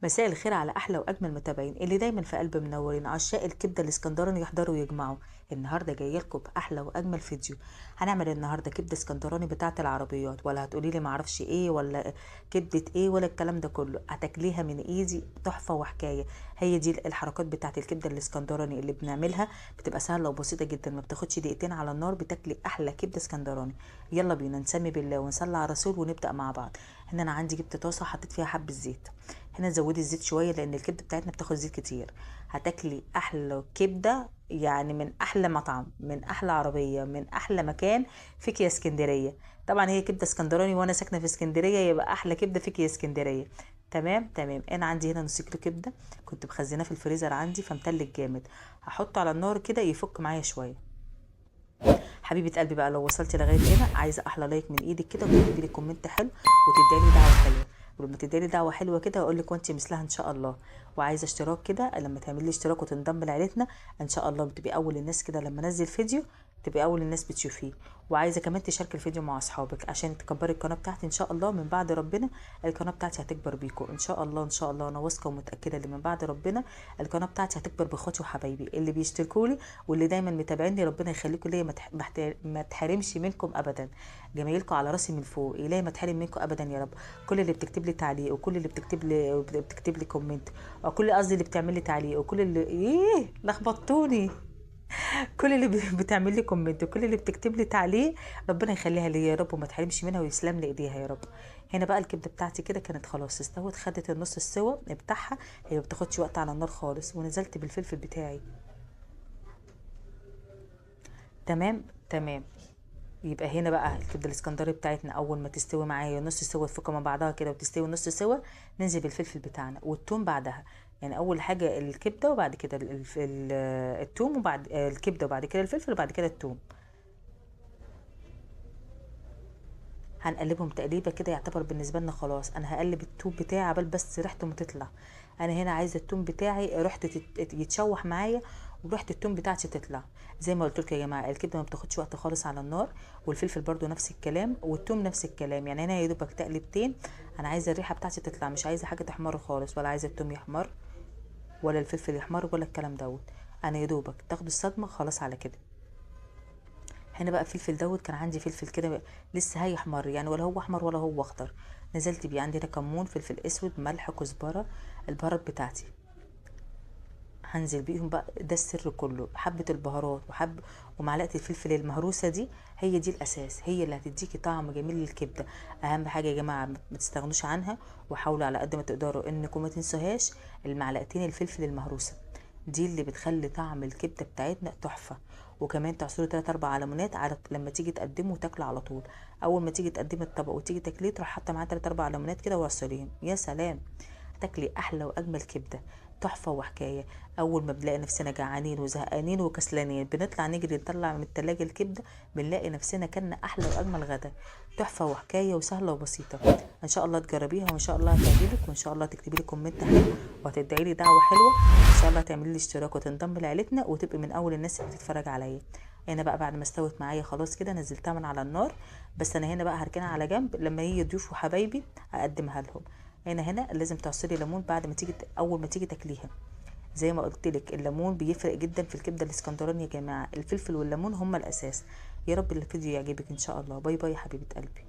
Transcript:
مساء الخير على احلى واجمل متابعين اللي دايما في قلب منورين عشاق الكبده الاسكندراني يحضروا ويجمعوا. النهارده جايه لكم باحلى واجمل فيديو. هنعمل النهارده كبده اسكندراني بتاعه العربيات، ولا هتقولي لي معرفش ايه ولا كبده ايه ولا الكلام ده كله. هتاكليها من ايدي تحفه وحكايه. هي دي الحركات بتاعه الكبده الاسكندراني اللي بنعملها، بتبقى سهله وبسيطه جدا، ما بتاخدش دقيقتين على النار بتاكلي احلى كبده اسكندراني. يلا بينا نسمي بالله ونصلي على الرسول ونبدا مع بعض. هنا انا عندي جبت طاسه حطيت فيها حبه زيت. هنا زودي الزيت شويه لان الكبده بتاعتنا بتاخد زيت كتير. هتاكلي احلى كبده، يعني من احلى مطعم، من احلى عربيه، من احلى مكان فيك يا اسكندريه. طبعا هي كبده اسكندراني وانا ساكنه في اسكندريه، يبقى احلى كبده فيك يا اسكندريه. تمام تمام. انا عندي هنا نص كيلو كبده، كنت مخزناه في الفريزر عندي فمتلج جامد. هحطه على النار كده يفك معايا شويه. حبيبه قلبي بقى، لو وصلتي لغايه هنا عايزه احلى لايك من ايدك كده، وتكتبي لي كومنت حلو، وتديلي دعوه حلوه. ولما تديلي دعوه حلوه كده اقول لك وانت مثلها ان شاء الله. وعايزه اشتراك كده، لما تعملي لي اشتراك وتنضم لعيلتنا ان شاء الله بتبقي اول الناس كده، لما انزل فيديو تبقي اول الناس بتشوفيه. وعايزه كمان تشاركي الفيديو مع اصحابك عشان تكبري القناه بتاعتي ان شاء الله. من بعد ربنا القناه بتاعتي هتكبر بيكم ان شاء الله ان شاء الله. انا واثقه ومتاكده ان من بعد ربنا القناه بتاعتي هتكبر باخواتي وحبايبي اللي بيشتركوا لي واللي دايما متابعيني. ربنا يخليكم ليا، ما تحرمش منكم ابدا. جمايلكم على راسي من فوق، الهي ما تحرم منكم ابدا يا رب. كل اللي بتكتب لي تعليق، وكل اللي بتكتب لي كومنت، وكل قصدي اللي بتعمل لي تعليق، وكل اللي لخبطتوني. كل اللي بتعمل لي كومنت، وكل اللي بتكتب لي تعليق، ربنا يخليها لي يا رب وما تحرمش منها ويسلم لي ايديها يا رب. هنا بقى الكبده بتاعتي كده كانت خلاص استوت، خدت النص السوا بتاعها. هي ما بتاخدش وقت على النار خالص. ونزلت بالفلفل بتاعي. تمام تمام. يبقى هنا بقى الكبده الاسكندري بتاعتنا اول ما تستوي معايا نص سوا، تفك مع بعضها كده وتستوي نص سوا، ننزل بالفلفل بتاعنا والثوم بعدها. يعني اول حاجه الكبده وبعد كده الثوم، وبعد الكبده وبعد كده الفلفل وبعد كده الثوم. هنقلبهم تقليبه كده، يعتبر بالنسبه لنا خلاص. انا هقلب الثوم بتاعي عبال بس ريحته ما تطلع. انا هنا عايزه الثوم بتاعي ريحته يتشوح معايا، وريحه الثوم بتاعتي تطلع. زي ما قلت لكم يا جماعه الكبده ما بتاخدش وقت خالص على النار، والفلفل برده نفس الكلام، والثوم نفس الكلام. يعني هنا يا دوبك تقلبتين. انا عايزه الريحه بتاعتي تطلع، مش عايزه حاجه تحمر خالص، ولا عايزه الثوم يحمر ولا الفلفل يحمر ولا الكلام دوت. انا يا دوبك تاخد الصدمه خلاص على كده. هنا بقى الفلفل دوت كان عندي فلفل كده لسه هيحمر، يعني ولا هو احمر ولا هو اخضر. نزلت بيه. عندي هنا كمون، فلفل اسود، ملح، كزبره، البهارات بتاعتي هنزل بيهم بقى. ده السر كله، حبه البهارات ومعلقه الفلفل المهروسه دي. هي دي الاساس، هي اللي هتديكي طعم جميل للكبده. اهم حاجه يا جماعه ما تستغنوش عنها، وحاولوا على قد ما تقدروا انكم ما تنسوهاش المعلقتين الفلفل المهروسه. دي اللي بتخلي طعم الكبده بتاعتنا تحفه. وكمان تعصري 3 4 ليمونات على لما تيجي تقدمه وتاكله على طول. اول ما تيجي تقدمي الطبق وتيجي تاكليه تروح حاطه معاه 3 4 ليمونات كده وعصريهم، يا سلام. تاكلي احلى واجمل كبده. تحفه وحكايه. اول ما بنلاقي نفسنا جعانين وزهقانين وكسلانين بنطلع نجري نطلع من التلاجة الكبده، بنلاقي نفسنا كلنا احلى واجمل غدا. تحفه وحكايه وسهله وبسيطه. ان شاء الله تجربيها وان شاء الله هتعجبك، وان شاء الله تكتبي لي كومنت حلو، وهتدعي لي دعوه حلوه. ان شاء الله تعملي لي اشتراك وتنضم لعيلتنا وتبقي من اول الناس اللي بتتفرج عليا. انا بقى بعد ما استوت معايا خلاص كده نزلتها من على النار. بس انا هنا بقى هركنها على جنب لما يجي ضيوف وحبايبي اقدمها لهم. هنا لازم تعصري ليمون بعد ما تيجي، اول ما تيجي تاكليها. زي ما قلت لك الليمون بيفرق جدا في الكبده الاسكندراني يا جماعه. الفلفل والليمون هما الاساس. يا رب الفيديو يعجبك ان شاء الله. باي باي يا حبيبه قلبي.